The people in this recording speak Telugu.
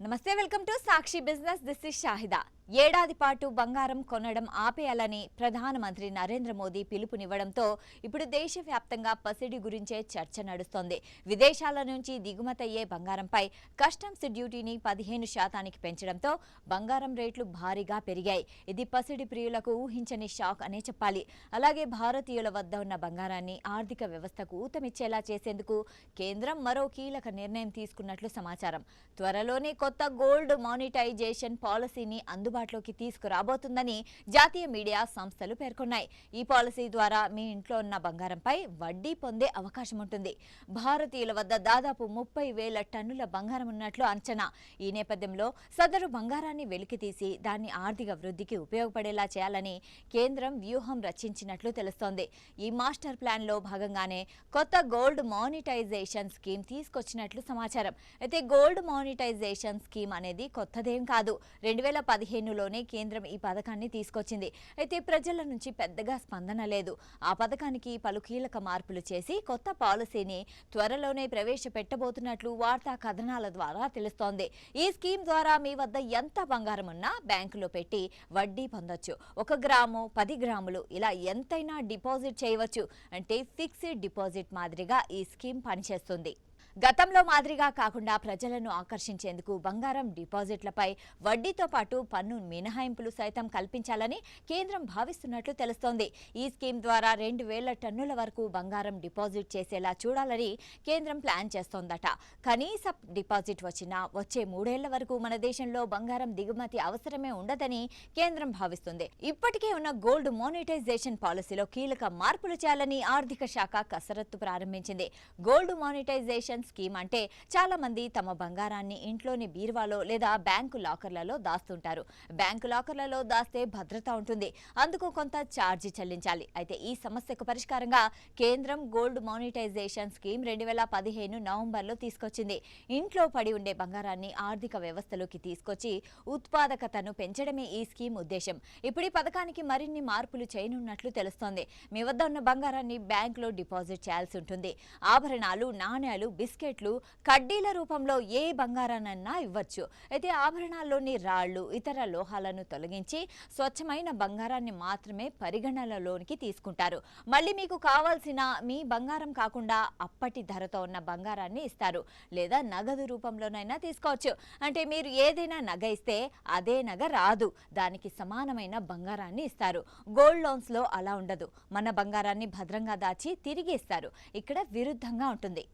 నమస్తే, welcome to Sakshi business. This is Shahida. ఏడాది పాటు బంగారం కొనడం ఆపేయాలని ప్రధానమంత్రి నరేంద్ర మోదీ పిలుపునివ్వడంతో ఇప్పుడు దేశవ్యాప్తంగా పసిడి గురించే చర్చ నడుస్తోంది. విదేశాల నుంచి దిగుమతయ్యే బంగారంపై కస్టమ్స్ డ్యూటీని 15% పెంచడంతో బంగారం రేట్లు భారీగా పెరిగాయి. ఇది పసిడి ప్రియులకు ఊహించని షాక్ అనే చెప్పాలి. అలాగే భారతీయుల వద్ద ఉన్న బంగారాన్ని ఆర్థిక వ్యవస్థకు ఊతమిచ్చేలా చేసేందుకు కేంద్రం మరో కీలక నిర్ణయం తీసుకున్నట్లు సమాచారం. త్వరలోనే కొత్త గోల్డ్ మానిటైజేషన్ పాలసీని అందుబాటులోకి తీసుకురాబోతుందని జాతీయ మీడియా సంస్థలు పేర్కొన్నాయి. ఈ పాలసీ ద్వారా మీ ఇంట్లో ఉన్న బంగారంపై వడ్డీ పొందే అవకాశం ఉంటుంది. భారతీయుల వద్ద దాదాపు 30,000 టన్నుల బంగారం ఉన్నట్లు అంచనా. ఈ నేపథ్యంలో సదరు బంగారాన్ని వెలికితీసి దాన్ని ఆర్థిక వృద్ధికి ఉపయోగపడేలా చేయాలని కేంద్రం వ్యూహం రచించినట్లు తెలుస్తోంది. ఈ మాస్టర్ ప్లాన్ లో భాగంగానే కొత్త గోల్డ్ మానిటైజేషన్ స్కీమ్ తీసుకొచ్చినట్లు సమాచారం. అయితే గోల్డ్ మానిటైజేషన్ స్కీమ్ అనేది కొత్తదేం కాదు. 2015లోనే కేంద్రం ఈ పథకాన్ని తీసుకొచ్చింది. అయితే ప్రజల నుంచి పెద్దగా స్పందన లేదు. ఆ పథకానికి పలు కీలక మార్పులు చేసి కొత్త పాలసీని త్వరలోనే ప్రవేశపెట్టబోతున్నట్లు వార్తా కథనాల ద్వారా తెలుస్తోంది. ఈ స్కీమ్ ద్వారా మీ వద్ద ఎంత బంగారం ఉన్నా బ్యాంకులో పెట్టి వడ్డీ పొందొచ్చు. 1 గ్రాము, 10 గ్రాములు ఇలా ఎంతైనా డిపాజిట్ చేయవచ్చు. అంటే ఫిక్స్డ్ డిపాజిట్ మాదిరిగా ఈ స్కీమ్ పనిచేస్తుంది. గతంలో మాదిరిగా కాకుండా ప్రజలను ఆకర్షించేందుకు బంగారం డిపాజిట్లపై వడ్డీతో పాటు పన్ను మినహాయింపులు సైతం కల్పించాలని కేంద్రం భావిస్తున్నట్లు తెలుస్తోంది. ఈ స్కీమ్ ద్వారా 2,000 టన్నుల వరకు బంగారం డిపాజిట్ చేసేలా చూడాలని కేంద్రం ప్లాన్ చేస్తోందట. కనీస డిపాజిట్ వచ్చినా వచ్చే 3 ఏళ్ల వరకు మన దేశంలో బంగారం దిగుమతి అవసరమే ఉండదని కేంద్రం భావిస్తుంది. ఇప్పటికే ఉన్న గోల్డ్ మానిటైజేషన్ పాలసీలో కీలక మార్పులు చేయాలని ఆర్థిక శాఖ కసరత్తు ప్రారంభించింది. గోల్డ్ మానిటైజేషన్ స్కీమ్ అంటే చాలా మంది తమ బంగారాన్ని ఇంట్లోని బీరువాలో లేదా బ్యాంకు లాకర్లలో దాస్తుంటారు. బ్యాంకు లాకర్లలో దాస్తే భద్రత ఉంటుంది. అందుకు కొంత ఛార్జీ చెల్లించాలి. అయితే ఈ సమస్యకు పరిష్కారంగా కేంద్రం గోల్డ్ మానిటైజేషన్ స్కీమ్ 2015 నవంబర్లో తీసుకొచ్చింది. ఇంట్లో పడి ఉండే బంగారాన్ని ఆర్థిక వ్యవస్థలోకి తీసుకొచ్చి ఉత్పాదకతను పెంచడమే ఈ స్కీమ్ ఉద్దేశం. ఇప్పుడు ఈ పథకానికి మరిన్ని మార్పులు చేయనున్నట్లు తెలుస్తోంది. మీ వద్ద ఉన్న బంగారాన్ని బ్యాంకులో డిపాజిట్ చేయాల్సి ఉంటుంది. ఆభరణాలు, నాణ్యాలు, బిస్కెట్లు, కడ్డీల రూపంలో ఏ బంగారాన్నైనా ఇవ్వచ్చు. అయితే ఆభరణాల్లోని రాళ్లు, ఇతర లోహాలను తొలగించి స్వచ్ఛమైన బంగారాన్ని మాత్రమే పరిగణనలోనికి తీసుకుంటారు. మళ్ళీ మీకు కావాల్సిన మీ బంగారం కాకుండా అప్పటి ధరతో ఉన్న బంగారాన్ని ఇస్తారు. లేదా నగదు రూపంలోనైనా తీసుకోవచ్చు. అంటే మీరు ఏదైనా నగ ఇస్తే అదే నగ రాదు, దానికి సమానమైన బంగారాన్ని ఇస్తారు. గోల్డ్ లోన్స్ లో అలా ఉండదు. మన బంగారాన్ని భద్రంగా దాచి తిరిగి ఇస్తారు. ఇక్కడ విరుద్ధంగా ఉంటుంది.